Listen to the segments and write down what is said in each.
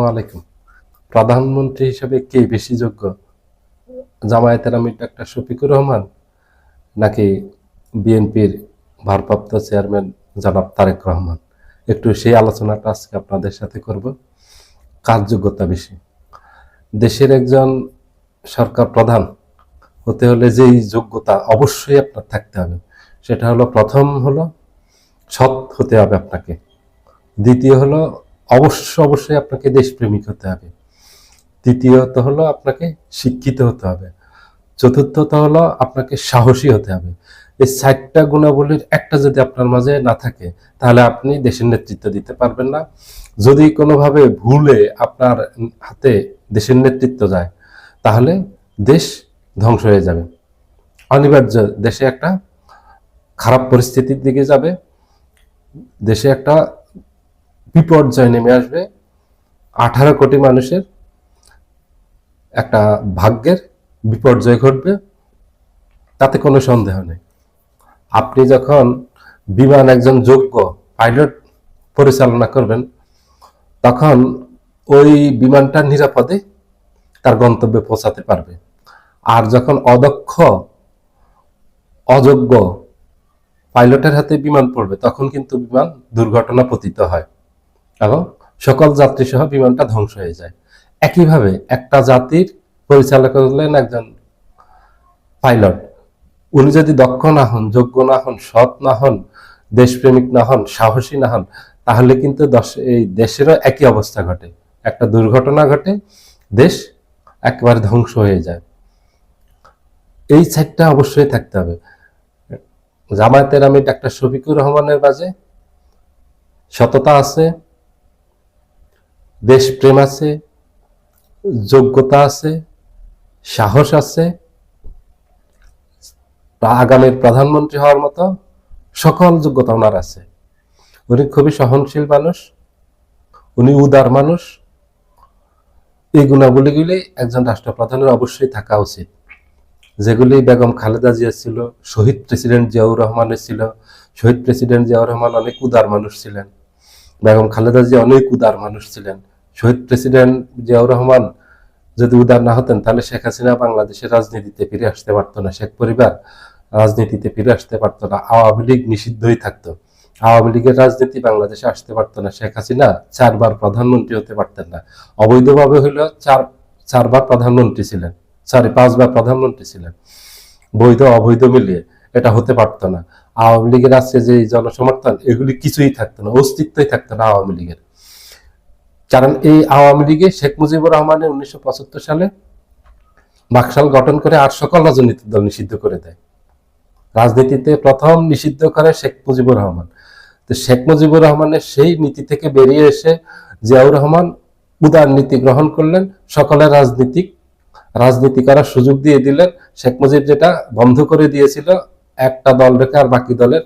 আসসালামু আলাইকুম। প্রধানমন্ত্রী হিসেবে কে বেশি যোগ্য, জামায়াতের আমির ডাক্তার শফিকুর রহমান নাকি বিএনপির ভারপ্রাপ্ত চেয়ারম্যান জনাব তারেক রহমান? একটু সেই আলোচনাটা আজকে আপনাদের সাথে করব। কার যোগ্যতা বেশি? দেশের একজন সরকার প্রধান হতে হলে যেই যোগ্যতা অবশ্যই আপনার থাকতে হবে, সেটা হলো প্রথম হলো সৎ হতে হবে আপনাকে। দ্বিতীয় হলো অবশ্যই আপনাকে দেশপ্রেমিক হতে হবে। তৃতীয়ত হলো আপনাকে শিক্ষিত হতে হবে। চতুর্থত হলো আপনাকে সাহসী হতে হবে। এই 4টা গুণাবলীর একটা যদি আপনার মাঝে না থাকে, তাহলে আপনি দেশের নেতৃত্ব দিতে পারবেন না। যদি কোনোভাবে ভুলে আপনার হাতে দেশের নেতৃত্ব যায়, তাহলে দেশ ধ্বংস হয়ে যাবে। অনিবার্য দেশে একটা খারাপ পরিস্থিতির দিকে যাবে, দেশে একটা বিপর্যয় নেমে আসবে। 18 কোটি মানুষের একটা ভাগ্যের বিপর্যয় ঘটবে, তাতে কোনো সন্দেহ নেই। আপনি যখন বিমান একজন যোগ্য পাইলট পরিচালনা করবেন, তখন ওই বিমানটা নিরাপদে তার গন্তব্যে পৌঁছাতে পারবে। আর যখন অযোগ্য পাইলটের হাতে বিমান পড়বে, তখন কিন্তু বিমান দুর্ঘটনা পতিত হয় এবং সকল যাত্রী সহ বিমানটা ধ্বংস হয়ে যায়। একইভাবে একটা জাতির পরিচালক হলেন একজন পাইলট। উনি যদি দক্ষ না হন, যোগ্য না হন, সৎ না হন, দেশপ্রেমিক না হন, সাহসী না হন, তাহলে কিন্তু এই দেশেরও একই অবস্থা ঘটে। একটা দুর্ঘটনা ঘটে, দেশ একেবারে ধ্বংস হয়ে যায়। এই 4টা অবশ্যই থাকতে হবে। জামায়াতের আমির ডাক্তার শফিকুর রহমানের মাঝে সততা আছে, দেশপ্রেম আছে, যোগ্যতা আছে, সাহস আছে, আগামীর প্রধানমন্ত্রী হওয়ার মতো সকল যোগ্যতা ওনার আছে। উনি খুবই সহনশীল মানুষ, উনি উদার মানুষ। এই গুণাবলীগুলি একজন রাষ্ট্রপ্রধানের অবশ্যই থাকা উচিত, যেগুলি বেগম খালেদা জিয়া ছিল, শহীদ প্রেসিডেন্ট জিয়াউর রহমানের ছিল। শহীদ প্রেসিডেন্ট জিয়াউর রহমান অনেক উদার মানুষ ছিলেন, বেগম খালেদা জিয়া অনেক উদার মানুষ ছিলেন। শহীদ প্রেসিডেন্ট জিয়াউর রহমান যদি উদার না হতেন, তাহলে শেখ হাসিনা বাংলাদেশের রাজনীতিতে ফিরে আসতে পারতো না, শেখ পরিবার রাজনীতিতে ফিরে আসতে পারতো না, আওয়ামী লীগ নিষিদ্ধই থাকতো, আওয়ামী লীগের রাজনীতি বাংলাদেশে আসতে পারতো না, শেখ হাসিনা 4বার প্রধানমন্ত্রী হতে পারতেন না। অবৈধভাবে হইলেও চারবার প্রধানমন্ত্রী ছিলেন, 5বার প্রধানমন্ত্রী ছিলেন। বৈধ অবৈধ মিলিয়ে এটা হতে পারতো না। আওয়ামী লীগের আছে যে জনসমর্থন, এগুলি কিছুই থাকতো না, অস্তিত্বই থাকতো না আওয়ামী লীগের। কারণ এই আওয়ামী লীগে শেখ মুজিবুর রহমানের 1975 সালে বাকশাল গঠন করে আর সকল রাজনৈতিক দল নিষিদ্ধ করে দেয়। রাজনীতিতে প্রথম নিষিদ্ধ করে শেখ মুজিবুর রহমান। তো শেখ মুজিবুর রহমানের সেই নীতি থেকে বেরিয়ে এসে জিয়াউর রহমান উদার নীতি গ্রহণ করলেন, সকলের রাজনীতি করার সুযোগ দিয়ে দিলেন। শেখ মুজিব যেটা বন্ধ করে দিয়েছিল, একটা দল রেখে আর বাকি দলের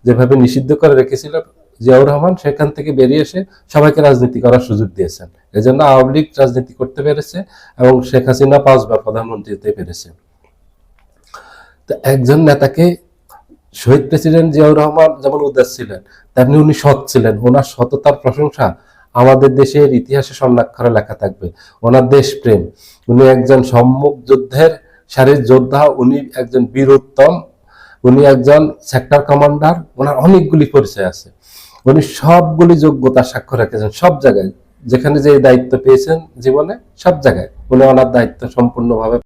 যেভাবে নিষিদ্ধ করে রেখেছিল, জিয়াউর রহমান সেখান থেকে বেরিয়ে এসে সবাইকে রাজনীতি করার সুযোগ দিয়েছেন। এজন্য আওয়ামী লীগ রাজনীতি করতে পেরেছে এবং শেখ হাসিনা 5বার প্রধানমন্ত্রী হতে পেরেছে। তো একজন নেতাকে শহীদ প্রেসিডেন্ট জিয়াউর রহমান যেমন উদার ছিলেন, তেমনি উনি সৎ ছিলেন। ওনার সততার প্রশংসা আমাদের দেশের ইতিহাসে স্বর্ণাক্ষরে লেখা থাকবে। ওনার দেশপ্রেম, উনি একজন সম্মুখ যুদ্ধের সারির যোদ্ধা, উনি একজন বীর উত্তম, উনি একজন সেক্টর কমান্ডার, ওনার অনেকগুলি পরিচয় আছে। উনি সবগুলি যোগ্যতা সাক্ষ্য রেখেছেন সব জায়গায়, যেখানে যে দায়িত্ব পেয়েছেন জীবনে, সব জায়গায় উনি ওনার দায়িত্ব সম্পূর্ণভাবে